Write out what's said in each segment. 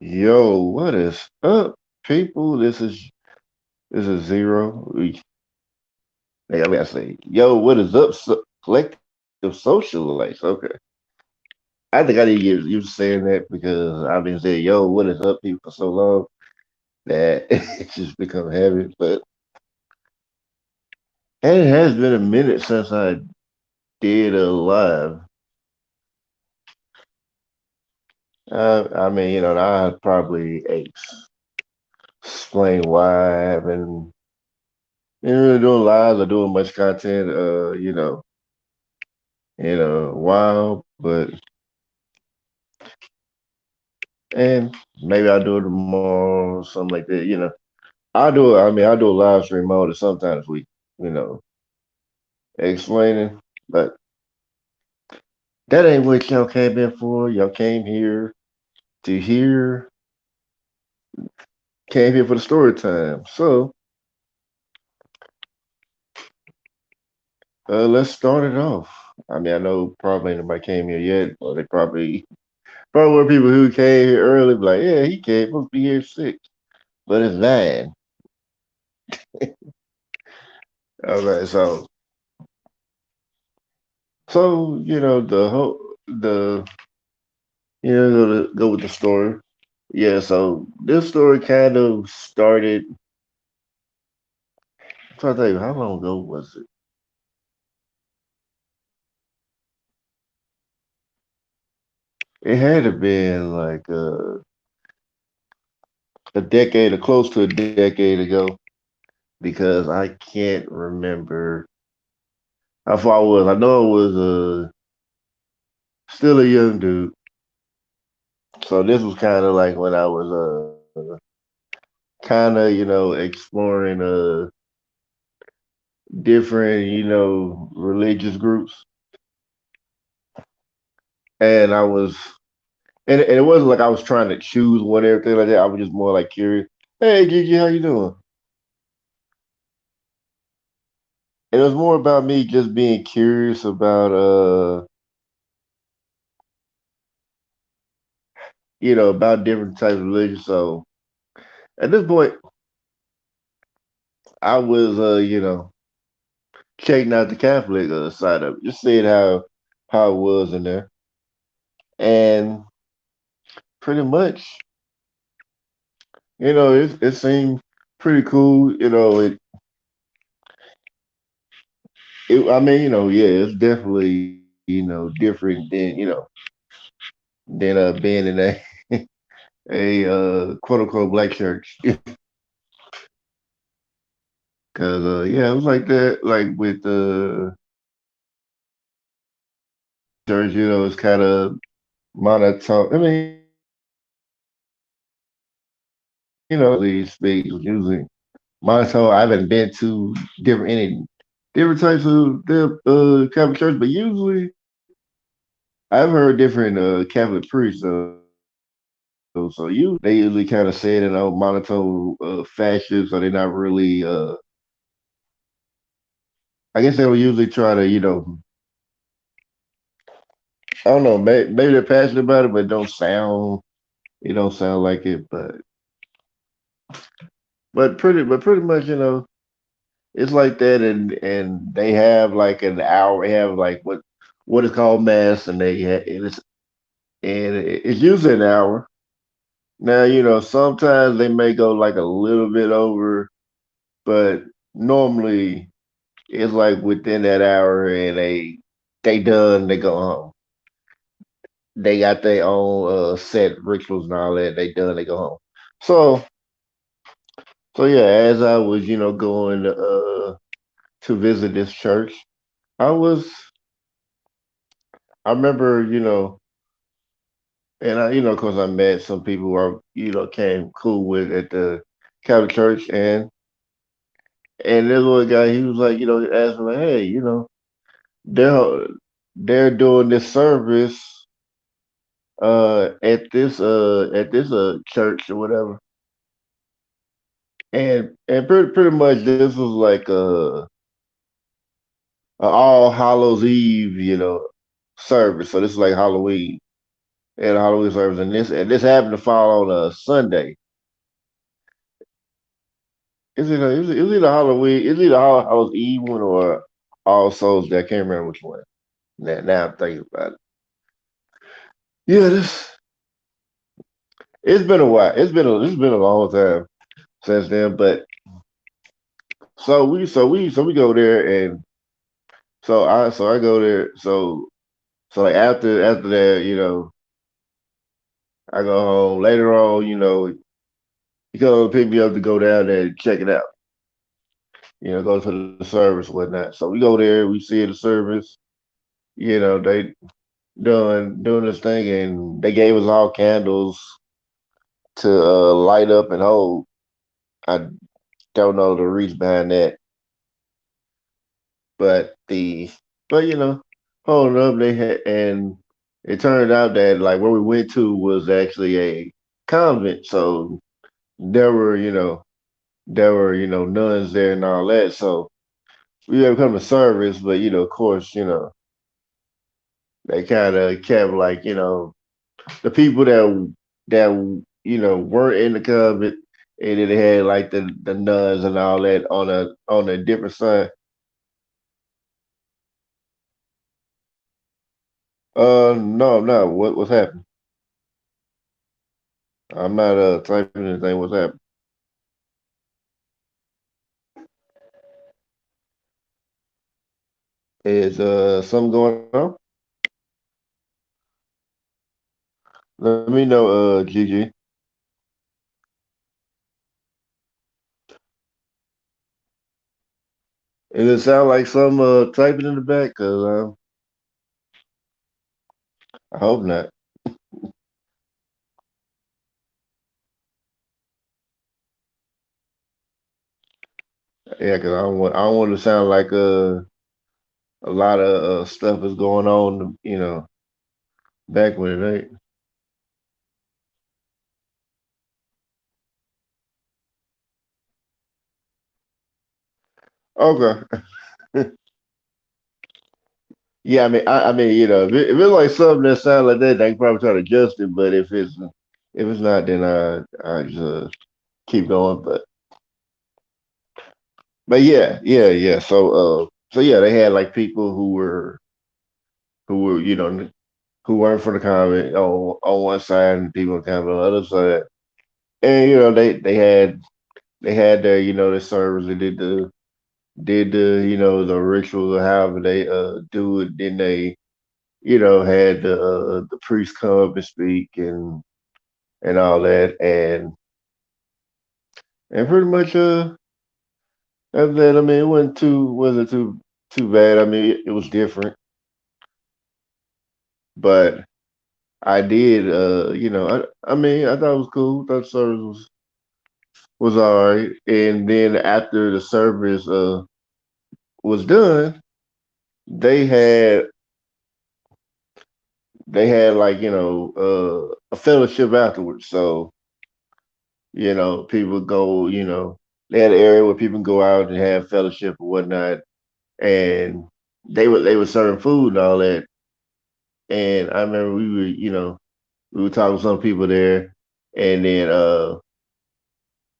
Yo, what is up, people? This is Zero. I mean, I say, yo, what is up, collective socialites? Okay, I think I need to get used to saying that because I've been saying, yo, what is up, people, for so long that it's just become habit. But and it has been a minute since I did a live. I mean, I probably explain why I haven't been really doing lives or doing much content. In a while, but and maybe I'll do it tomorrow, or something like that. I do it. I mean, I do a live stream mode, or sometimes you know, explaining, but that ain't what y'all came in for. Y'all to hear, came here for the story time. So, let's start it off. I mean, I know probably nobody came here yet, or they probably were people who came here early, be like, yeah, he came, supposed to be here 6, but it's 9. All right, so the go with the story. Yeah, so this story kind of started. I'm trying to tell you, how long ago was it? It had to been like a decade or close to a decade ago because I can't remember how far I was. I know I was still a young dude, so this was kind of like when I was kind of exploring different religious groups, and I was and it wasn't like I was trying to choose one everything like that. I was just more like curious. Hey, Gigi, how you doing? And it was more about me just being curious about about different types of religion. So at this point, I was checking out the Catholic side of it, just seeing how it was in there, and pretty much, it seemed pretty cool. I mean, yeah, it's definitely different than being in a quote unquote black church. Cause yeah, it was like that, like with church, it's kind of monotone. I mean, usually speak usually monotone. I haven't been to any different types of the Catholic church, but usually I've heard different Catholic priests. So they usually kind of say it in a monotone fashion, so they're not really. I guess they will usually try to, I don't know, maybe they're passionate about it, but it don't sound like it. But pretty much, it's like that, and they have like an hour. They have like what is called mass, and it's usually an hour. Now, sometimes they may go like a little bit over, but normally it's like within that hour, and they done. They go home. They got their own set rituals and all that. They done. They go home. So so yeah, as I was going to visit this church, I was I remember and of course I met some people who I came cool with at the Catholic church, and this one guy, he was like, asked me like, hey, they're they're doing this service at this church or whatever, and pretty much this was like a All Hallows Eve service, so this is like Halloween, They had a Halloween service, and this happened to fall on a Sunday. Is it a Halloween? Is it a Hallows Eve one or All Souls Day? I can't remember which one. Now I'm thinking about it. Yeah, this it's been a while. It's been a long time since then. But so we go there, and so I go there. So like after that, I go home. Later on, he come pick me up to go down there and check it out. Go to the service, whatnot. So we go there, we see the service. They doing this thing, and they gave us all candles to light up and hold. I don't know the reason behind that, but holding up they had, and it turned out that like where we went to was actually a convent, so there were nuns there and all that. So we had come to service, but of course, they kind of kept like the people that weren't in the convent, and then they had like the nuns and all that on a different side. No, no. What's happening? I'm not typing anything. What's happening? Is something going on? Let me know, Gigi. Does it sound like some typing in the back? Cause I hope not. Yeah, cause I don't want to sound like a lot of stuff is going on. Back when it ain't. Okay. Yeah, I mean, if it's like something that sounds like that, they can probably try to adjust it. But if it's not, then I just keep going. But yeah, yeah, yeah. So yeah, they had like people who were who weren't from the convent on one side and people in the convent on the other side, and they had their servers. They did the rituals or however they do it. Then they had the priest come up and speak and all that, and pretty much after that, I mean, wasn't too bad. I mean, it was different, but I did I mean, I thought it was cool. I thought the service was all right, and then after the service was done, they had like a fellowship afterwards. So people go, they had an area where people can go out and have fellowship or whatnot, and they were serving food and all that. And I remember we were talking to some people there, and then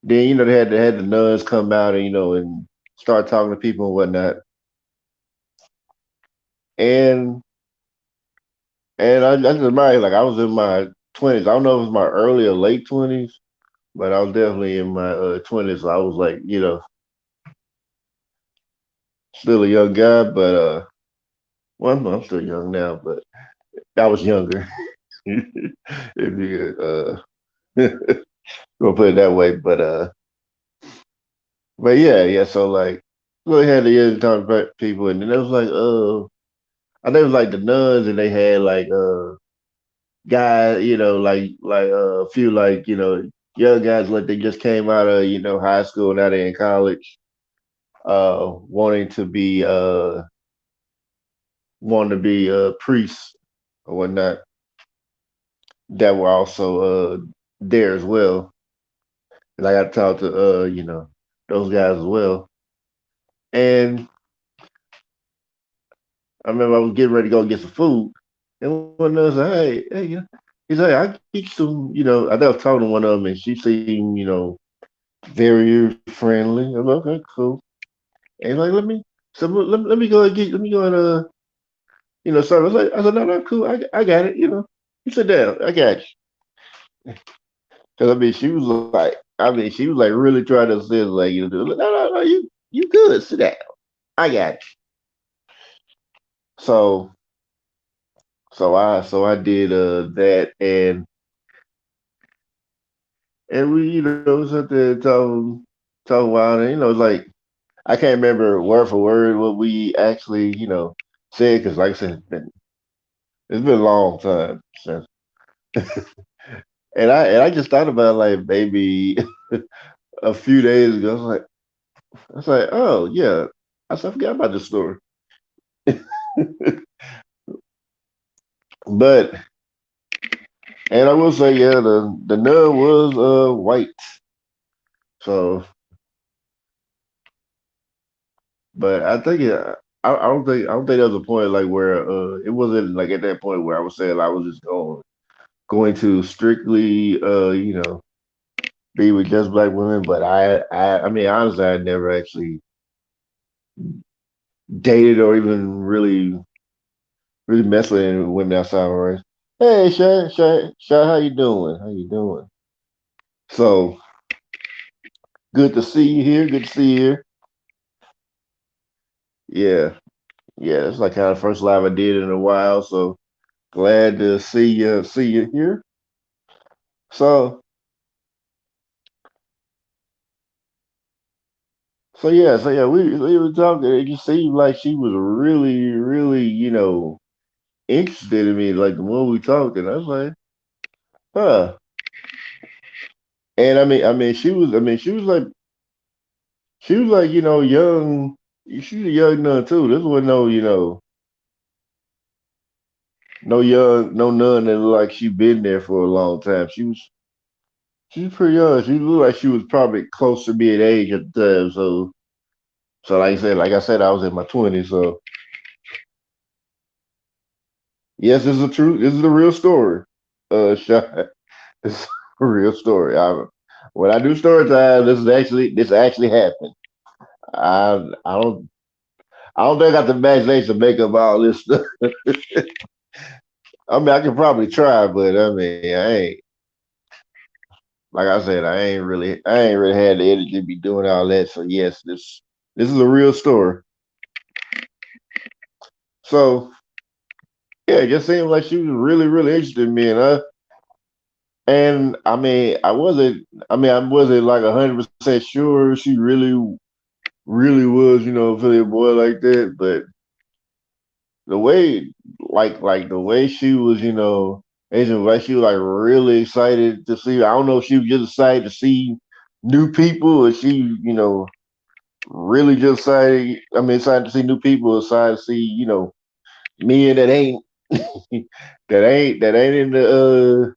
they had the nuns come out and start talking to people and whatnot. And I just reminded like I was in my 20s. I don't know if it was my early or late 20s, but I was definitely in my 20s. So I was like still a young guy, but well, I'm still young now, but I was younger. If you gonna put it that way, but yeah, yeah. So like, we had the years talking about people, and then it was like, I think it was like the nuns, and they had like guys, a few like young guys like they just came out of high school, now they're in college, wanting to be priests or whatnot, that were also there as well. And I got to talk to those guys as well. And I remember I was getting ready to go get some food, and one of them said, "Hey, hey, He's like, I get some, I never talked to one of them, and she seemed, very friendly. I'm like, okay, cool. And he's like, let me go and serve. I said, no, no, cool, I got it. You sit down, I got you. Because I mean, she was like really trying to say like, no, no, no, you good, sit down, I got it. So, so I did that, and we, sat there talk a while, and it's like I can't remember word for word what we actually, said because, like I said, it's been a long time since, and I just thought about like maybe a few days ago. I was like, oh yeah, I forgot about this story, but and I will say, yeah, the nun was white, so but I think I don't think there was a point like where it wasn't like at that point where I was saying I was just going to strictly be with just black women, but I mean honestly I never actually dated or even really messed with any women outside my race. Hey Shay, how you doing? How you doing? So good to see you here. Good to see you here. Yeah, yeah. It's like kind of first live I did in a while. So glad to see you here. So so yeah, we were talking. It just seemed like she was really interested in me. Like the more we talked, and I was like, huh. And I mean, she was like young. She's a young nun too. This was no young, no nun that looked like she been there for a long time. She's pretty young. She looked like she was probably close to being age at the time. So like I said, I was in my 20s. So yes, this is a true. This is a real story. Shot. It's a real story. When I do story time, this actually happened. I I don't I don't think I got the imagination to make up all this stuff. I mean, I could probably try, but I mean, I ain't like I said, I ain't really had the energy to be doing all that. So yes, this is a real story. So yeah, it just seemed like she was really interested in me, and I mean, I wasn't like 100% sure she really was, Philly boy like that, but the way, like the way she was, Asian, like she was like really excited to see. I don't know if she was just excited to see new people, or she, really just excited. I mean, excited to see new people, excited to see, men that ain't that ain't in the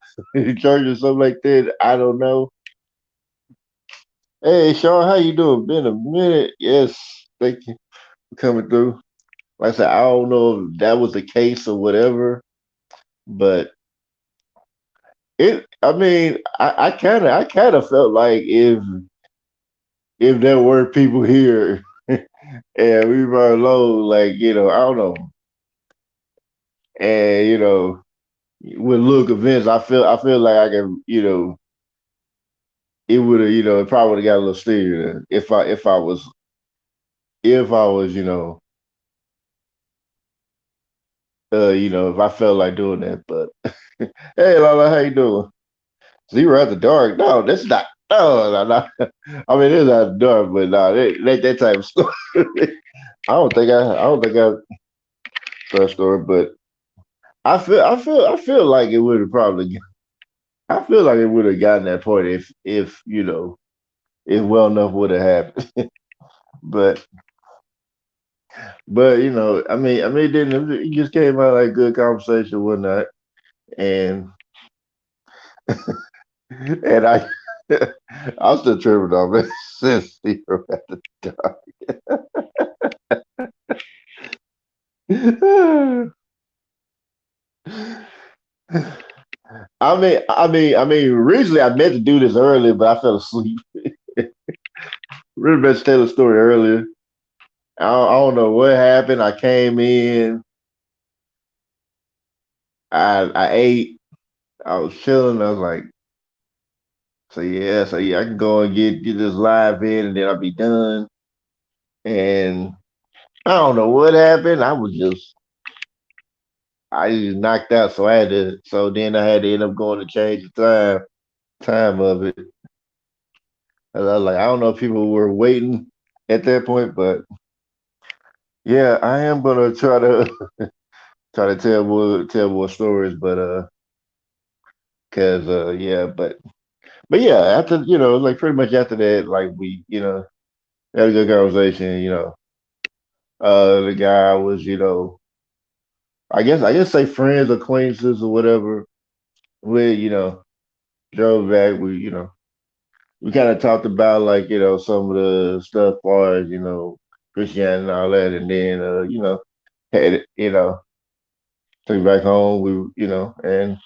church or something like that. I don't know. Hey, Sean, how you doing? Been a minute. Yes, thank you for coming through. Like I said, I don't know if that was the case or whatever, but I mean, I kind of felt like if there were people here and we were alone, like, I don't know, and with little events, I feel like I can, it would have, it probably would have got a little steerier if I was, if I felt like doing that. But hey, Lala, how you doing? Zero after dark? No, that's not. No, no, no. I mean, it's after dark, but no, that type of story. I don't think I saw a story, but I feel like it would have probably. I feel like it would have gotten that point if if well enough would have happened. But I mean, it didn't. It just came out like good conversation, and whatnot, and and I'm still tripping on it since zero at the time. Originally I meant to do this earlier, but I fell asleep. Really meant to tell the story earlier. I don't know what happened. I came in, I ate, I was chilling. I was like, so yeah, I can go and get this live in, and then I'll be done. And I don't know what happened. I just knocked out. So then I had to end up going to change the time of it. And I was like, I don't know if people were waiting at that point, but yeah, I am gonna try to try to tell more stories, but cause yeah, but yeah, after like pretty much after that, like we had a good conversation. The guy was I guess say friends, acquaintances, or whatever. We drove back. We kind of talked about like some of the stuff as far as Christianity and all that, and then had took back home. And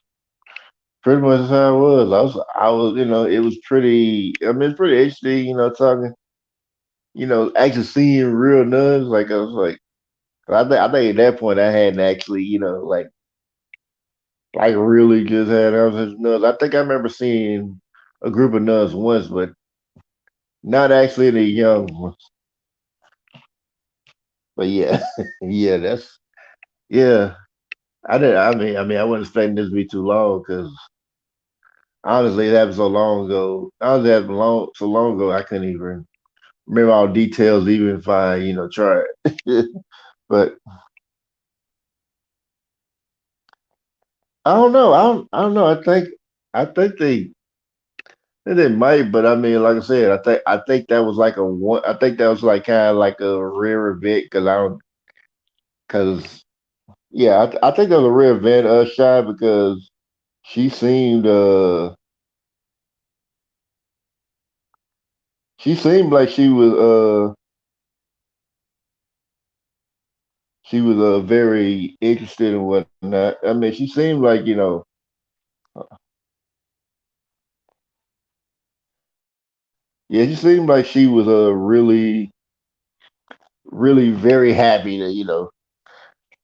pretty much that's how it was. I was it was pretty. I mean, it's pretty interesting. Talking. Actually seeing real nuns. Like I was like, I think at that point I hadn't actually like really just had I was nuns. I think I remember seeing a group of nuns once, but not actually the young ones. But yeah, yeah, yeah. I did. I wasn't expecting this to be too long because honestly, it happened so long ago. Honestly, it happened so long ago. I couldn't even remember all details, even if I, tried. But I don't know. I don't know. I think they might, but I mean, like I said, I think that was like a one. I think that was like kind of like a rare event because I don't because yeah, I think that was a rare event. Shy because she seemed uh she seemed like she was very interested in whatnot. I mean, she seemed like yeah, she seemed like she was really really very happy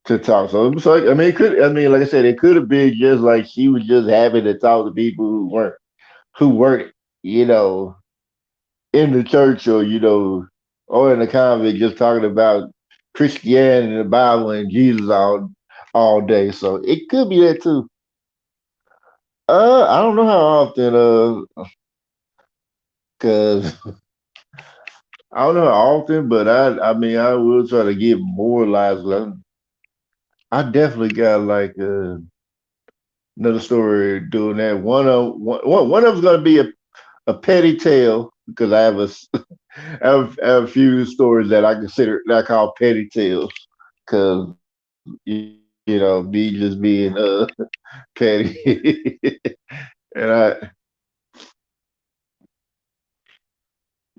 to talk. So it was like, I mean, like I said, it could have been just like she was just happy to talk to people who weren't, you know, in the church or in the convent, just talking about Christianity and the Bible and Jesus all day. So it could be that too. I don't know how often, cause I don't know how often, but I mean, I will try to get more lives. I definitely got like another story doing that. One of them's gonna be a petty tale because I have I have a few stories that I consider that I call petty tales because me just being petty and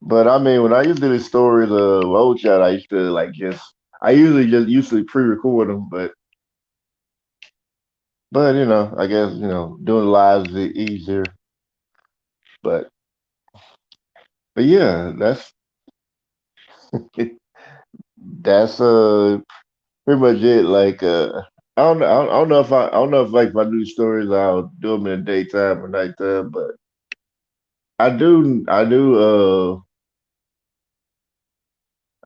but I mean when I used to do these stories old chat I used to like just I usually pre-record them but I guess doing lives is easier but yeah that's pretty much it. Like, I don't know if like if I do stories, I'll do them in the daytime or nighttime. But I do.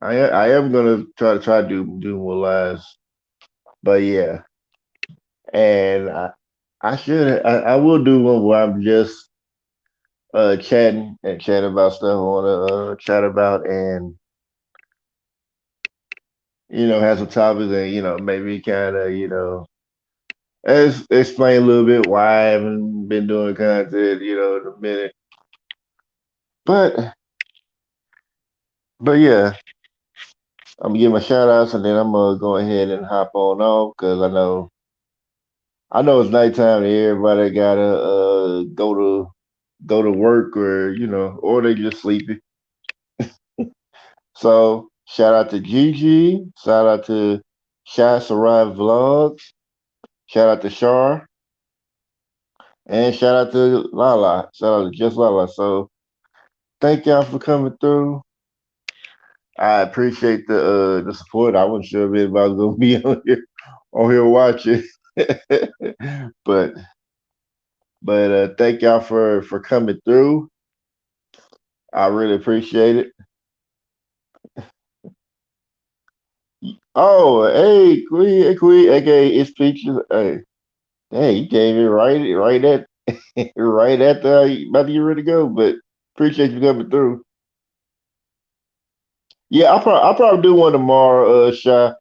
I am gonna try to do more lives. But yeah, and I will do one where I'm just chatting about stuff I want to chat about, and have some topics, and maybe kind of explain a little bit why I haven't been doing content, in a minute. But yeah, I'm gonna give my shout outs and then I'm gonna go ahead and hop on off because I know it's nighttime and everybody gotta go to work or or they just sleepy. So shout out to Gigi, shout out to Shy Sarai Vlogs, shout out to Shar, And shout out to Lala. Shout out to just Lala. So thank y'all for coming through. I appreciate the support. I wasn't sure if anybody was gonna be on here watching. but thank y'all for coming through. I really appreciate it. Oh, hey, Queen, aka it's Peaches. Hey, you came in right at right at the about to get ready to go, but appreciate you coming through. Yeah, I'll probably do one tomorrow, Shy.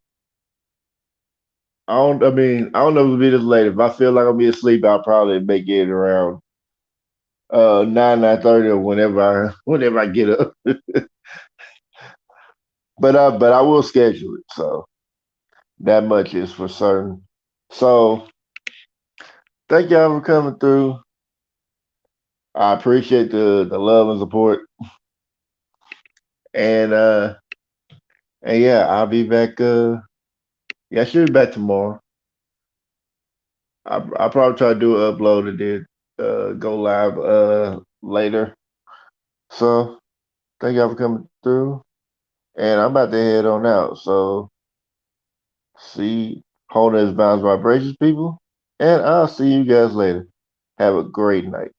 I mean, I don't know if it'll be this late. If I feel like I'll be asleep, I'll probably make it around 9:30 or whenever I get up. But I will schedule it, so that much is for certain. So thank y'all for coming through. I appreciate the love and support. And yeah, I'll be back yeah, I should be back tomorrow. I'll probably try to do an upload and then go live later. So thank y'all for coming through. And I'm about to head on out. So see Wholeness Bounds Vibrations, people. And I'll see you guys later. Have a great night.